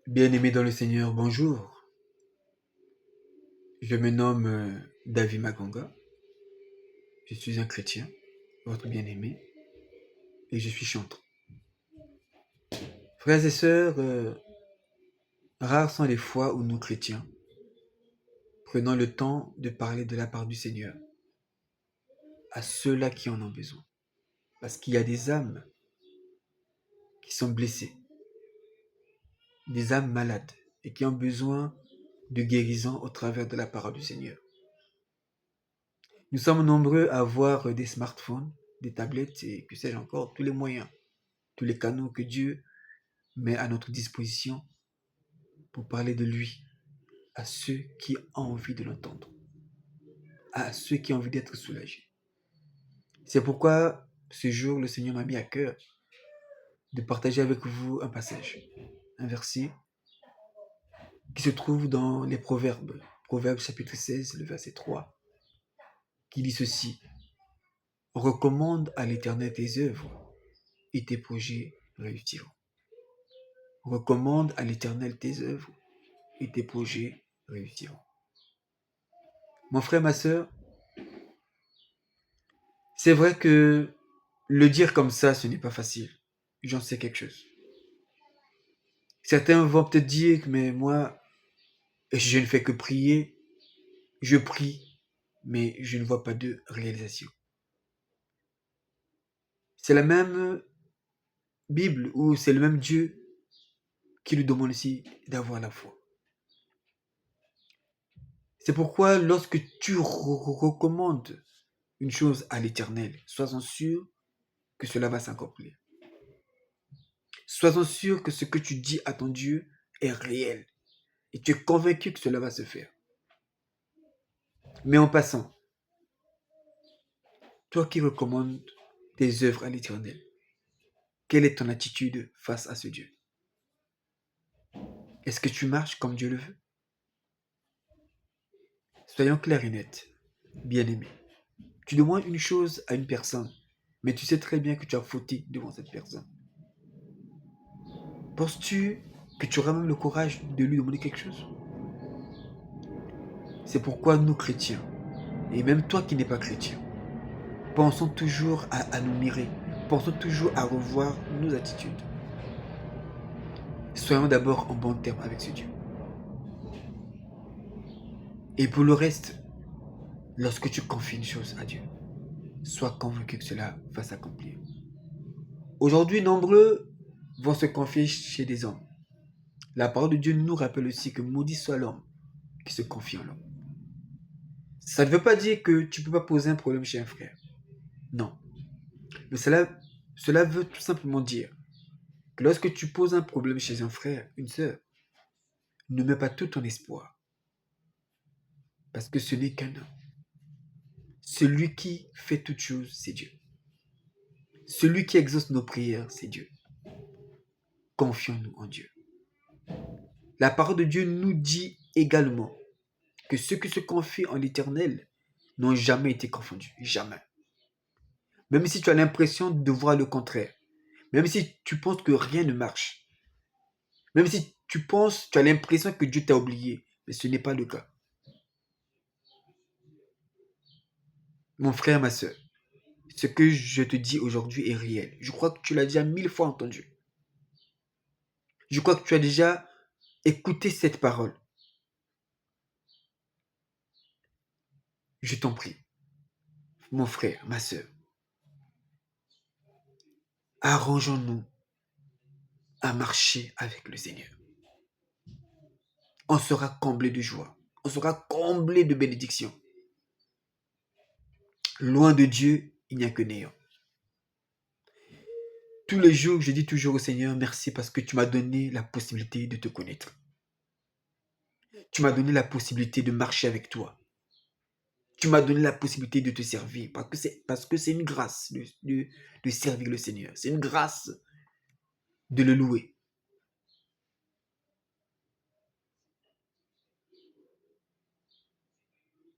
Bien-aimé dans le Seigneur, bonjour. Je me nomme David Maganga. Je suis un chrétien, votre bien-aimé, et je suis chanteur. Frères et sœurs, rares sont les fois où nous chrétiens prenons le temps de parler de la part du Seigneur à ceux-là qui en ont besoin. Parce qu'il y a des âmes qui sont blessées, des âmes malades, et qui ont besoin de guérison au travers de la parole du Seigneur. Nous sommes nombreux à avoir des smartphones, des tablettes et que sais-je encore, tous les moyens, tous les canaux que Dieu met à notre disposition pour parler de lui à ceux qui ont envie de l'entendre, à ceux qui ont envie d'être soulagés. C'est pourquoi ce jour, le Seigneur m'a mis à cœur de partager avec vous un passage, un verset qui se trouve dans les Proverbes, Proverbes chapitre 16, le verset 3, qui dit ceci: recommande à l'Éternel tes œuvres et tes projets réussiront. Recommande à l'Éternel tes œuvres et tes projets réussiront. Mon frère, ma sœur, c'est vrai que le dire comme ça, ce n'est pas facile. J'en sais quelque chose. Certains vont peut-être dire, mais moi, je ne fais que prier, je prie, mais je ne vois pas de réalisation. C'est la même Bible ou c'est le même Dieu qui nous demande aussi d'avoir la foi. C'est pourquoi lorsque tu recommandes une chose à l'Éternel, sois-en sûr que cela va s'accomplir. Sois-en sûr que ce que tu dis à ton Dieu est réel et tu es convaincu que cela va se faire. Mais en passant, toi qui recommandes tes œuvres à l'Éternel, quelle est ton attitude face à ce Dieu? Est-ce que tu marches comme Dieu le veut? Soyons clairs et nets, bien-aimé. Tu demandes une chose à une personne, mais tu sais très bien que tu as fauté devant cette personne. Penses-tu que tu auras même le courage de lui demander quelque chose? C'est pourquoi nous chrétiens, et même toi qui n'es pas chrétien, pensons toujours à nous mirer, pensons toujours à revoir nos attitudes. Soyons d'abord en bon terme avec ce Dieu. Et pour le reste, lorsque tu confies une chose à Dieu, sois convaincu que cela va s'accomplir. Aujourd'hui, nombreux vont se confier chez des hommes. La parole de Dieu nous rappelle aussi que maudit soit l'homme qui se confie en l'homme. Ça ne veut pas dire que tu ne peux pas poser un problème chez un frère. Non. Mais cela veut tout simplement dire que lorsque tu poses un problème chez un frère, une sœur, ne mets pas tout ton espoir. Parce que ce n'est qu'un homme. Celui qui fait toutes choses, c'est Dieu. Celui qui exauce nos prières, c'est Dieu. Confions-nous en Dieu. La parole de Dieu nous dit également que ceux qui se confient en l'Éternel n'ont jamais été confondus. Jamais. Même si tu as l'impression de voir le contraire, même si tu penses que rien ne marche, même si tu as l'impression que Dieu t'a oublié, mais ce n'est pas le cas. Mon frère, ma soeur, ce que je te dis aujourd'hui est réel. Je crois que tu l'as déjà 1000 fois entendu. Je crois que tu as déjà écouté cette parole. Je t'en prie, mon frère, ma soeur, arrangeons-nous à marcher avec le Seigneur. On sera comblé de joie. On sera comblé de bénédictions. Loin de Dieu, il n'y a que néant. Tous les jours, je dis toujours au Seigneur, merci parce que tu m'as donné la possibilité de te connaître. Tu m'as donné la possibilité de marcher avec toi. Tu m'as donné la possibilité de te servir parce que c'est une grâce de servir le Seigneur. C'est une grâce de le louer.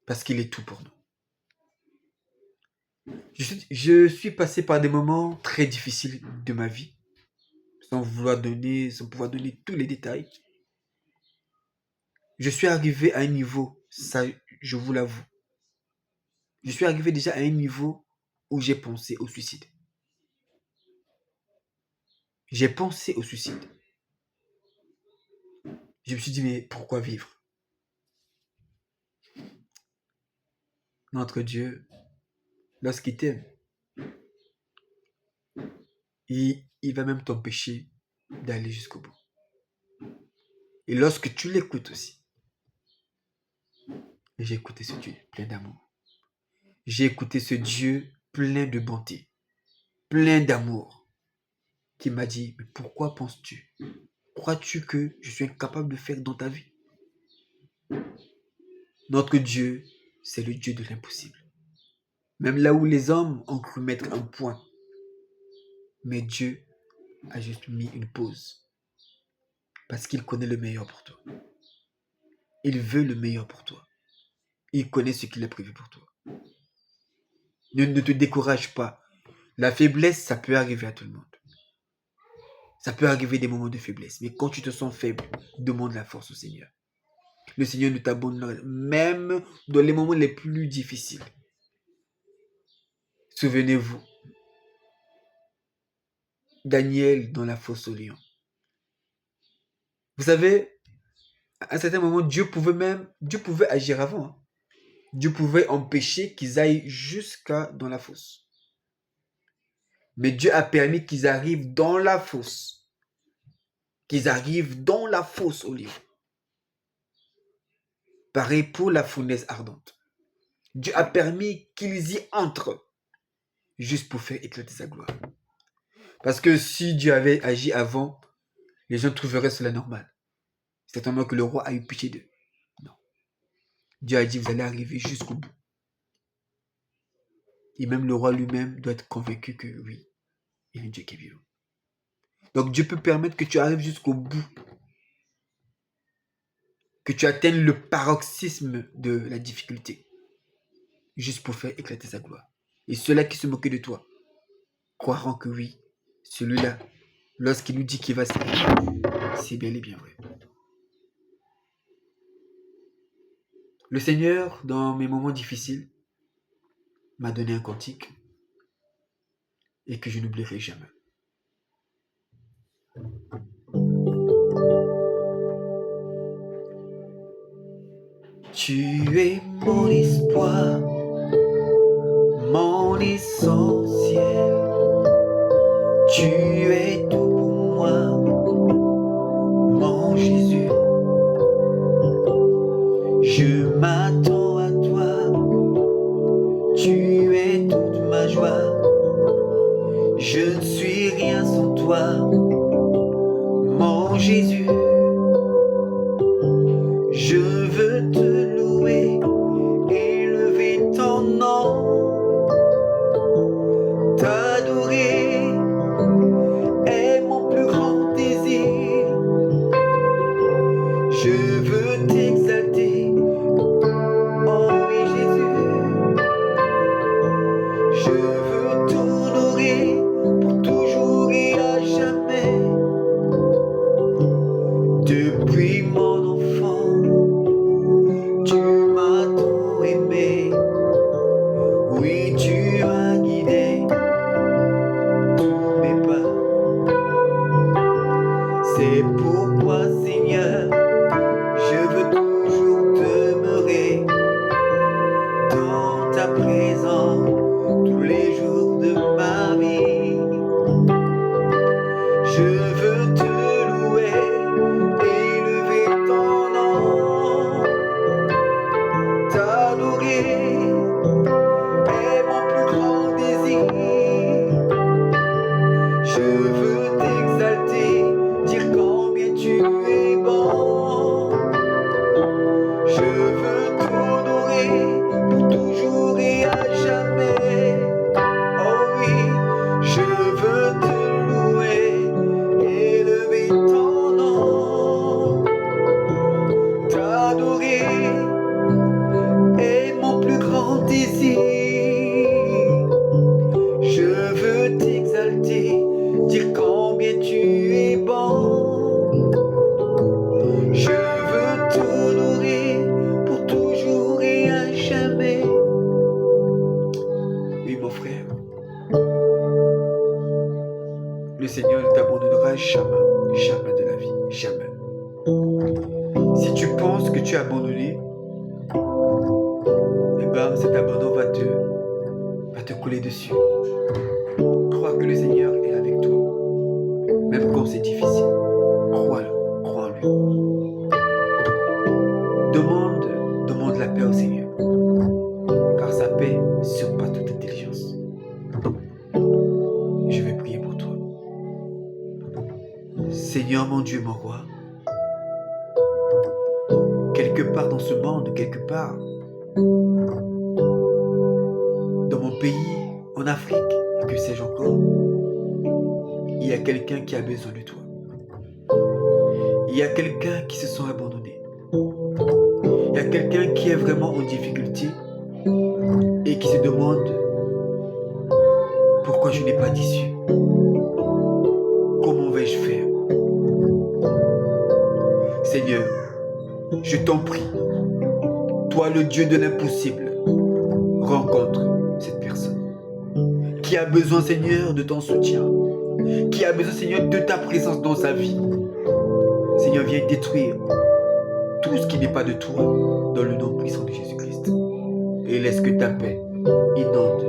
Parce qu'il est tout pour nous. Je suis passé par des moments très difficiles de ma vie, sans pouvoir donner tous les détails. Je suis arrivé à un niveau, ça, je vous l'avoue. Je suis arrivé déjà à un niveau où j'ai pensé au suicide. J'ai pensé au suicide. Je me suis dit, mais pourquoi vivre? Notre Dieu, lorsqu'il t'aime, il va même t'empêcher d'aller jusqu'au bout. Et lorsque tu l'écoutes aussi, j'ai écouté ce Dieu plein d'amour. J'ai écouté ce Dieu plein de bonté, plein d'amour, qui m'a dit, mais pourquoi penses-tu? Crois-tu que je suis incapable de faire dans ta vie? Notre Dieu, c'est le Dieu de l'impossible. Même là où les hommes ont cru mettre un point, mais Dieu a juste mis une pause. Parce qu'il connaît le meilleur pour toi. Il veut le meilleur pour toi. Il connaît ce qu'il a prévu pour toi. Ne te décourage pas. La faiblesse, ça peut arriver à tout le monde. Ça peut arriver des moments de faiblesse. Mais quand tu te sens faible, demande la force au Seigneur. Le Seigneur ne t'abandonnera même dans les moments les plus difficiles. Souvenez-vous, Daniel dans la fosse aux lions. Vous savez, à un certain moment, Dieu pouvait agir avant. Hein. Dieu pouvait empêcher qu'ils aillent jusqu'à dans la fosse. Mais Dieu a permis qu'ils arrivent dans la fosse. Qu'ils arrivent dans la fosse aux lions. Pareil pour la fournaise ardente. Dieu a permis qu'ils y entrent. Juste pour faire éclater sa gloire. Parce que si Dieu avait agi avant, les gens trouveraient cela normal. C'est certainement que le roi a eu pitié d'eux. Non. Dieu a dit, vous allez arriver jusqu'au bout. Et même le roi lui-même doit être convaincu que oui, il est un Dieu qui est vivant. Donc Dieu peut permettre que tu arrives jusqu'au bout. Que tu atteignes le paroxysme de la difficulté. Juste pour faire éclater sa gloire. Et ceux-là qui se moquaient de toi croiront que oui, celui-là, lorsqu'il nous dit qu'il va s'arrêter, c'est bel et bien vrai. Le Seigneur, dans mes moments difficiles, m'a donné un cantique et que je n'oublierai jamais. Tu es mon espoir, mon essentiel. Tu es tout pour moi, mon Jésus. Je m'attends à toi, tu es toute ma joie. Je ne suis rien sans toi, mon Jésus. Je veux te louer, élever ton nom, t'adorer est mon plus grand désir. Je veux t'exalter, oh oui Jésus. Je veux t'honorer pour toujours et à jamais. Depuis mon enfant, tu m'as tant aimé. Oui, tu as guidé tous mes pas. C'est pourquoi, Seigneur, je veux toujours demeurer dans ta présence tous les jours de ma vie. Je veux te louer, élever ton nom, t'adorer est mon plus grand désir. Je veux t'exalter, dire combien tu es bon. Je veux t'honorer pour toujours et à jamais. Oh oui, Jamais de la vie. Jamais. Si tu penses que tu es abandonné, eh ben cet abandon va te coller dessus. Crois que le Seigneur est avec toi. Même quand c'est difficile. Crois-le. Crois en lui. Demande la paix au Seigneur. Car sa paix surpasse toute intelligence. Je vais prier pour toi. Seigneur mon Dieu, mon roi, quelque part dans ce monde, quelque part, dans mon pays, en Afrique, et que sais-je encore, il y a quelqu'un qui a besoin de toi. Il y a quelqu'un qui se sent abandonné. Il y a quelqu'un qui est vraiment en difficulté et qui se demande pourquoi je n'ai pas d'issue. Comment vais-je faire? Seigneur, je t'en prie, toi le Dieu de l'impossible, rencontre cette personne qui a besoin, Seigneur, de ton soutien, qui a besoin, Seigneur, de ta présence dans sa vie. Seigneur, viens détruire tout ce qui n'est pas de toi dans le nom puissant de Jésus-Christ. Et laisse que ta paix inonde